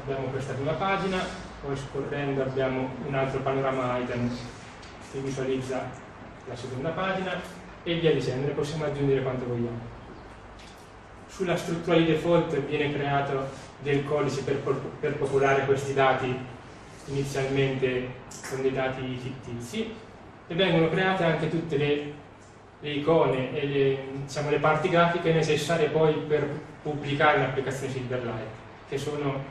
abbiamo questa prima pagina, poi scorrendo abbiamo un altro panorama item che visualizza la seconda pagina e via dicendo, ne possiamo aggiungere quanto vogliamo. Sulla struttura di default viene creato del codice per popolare questi dati inizialmente con dei dati fittizi e vengono create anche tutte le icone e le parti grafiche necessarie poi per pubblicare l'applicazione Silverlight, che sono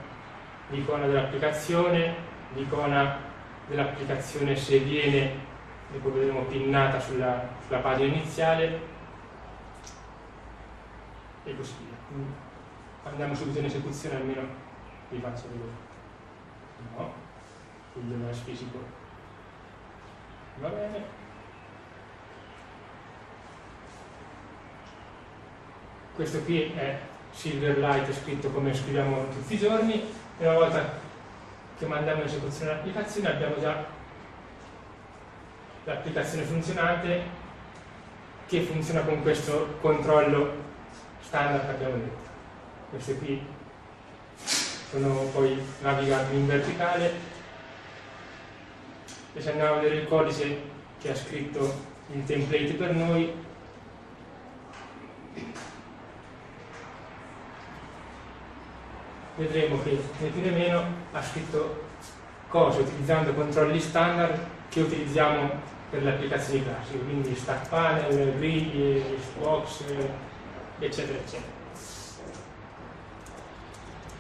l'icona dell'applicazione, l'icona dell'applicazione se viene, e poi vedremo, pinnata sulla pagina iniziale e così via. Andiamo subito in esecuzione, almeno vi faccio vedere. No, il device fisico va bene. Questo qui è Silverlight scritto come scriviamo tutti i giorni e una volta che mandiamo in esecuzione l'applicazione abbiamo già l'applicazione funzionante che funziona con questo controllo standard che abbiamo detto. Queste qui sono poi navigabili in verticale e se andiamo a vedere il codice che ha scritto il template per noi, vedremo che né più né meno ha scritto cose utilizzando controlli standard che utilizziamo per le applicazioni classiche, quindi stack panel, griglie, box, eccetera eccetera.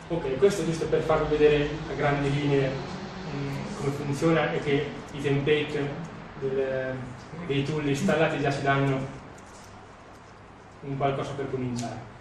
Ok, questo è giusto per farvi vedere a grandi linee come funziona e che i template dei tool installati già ci danno un qualcosa per cominciare.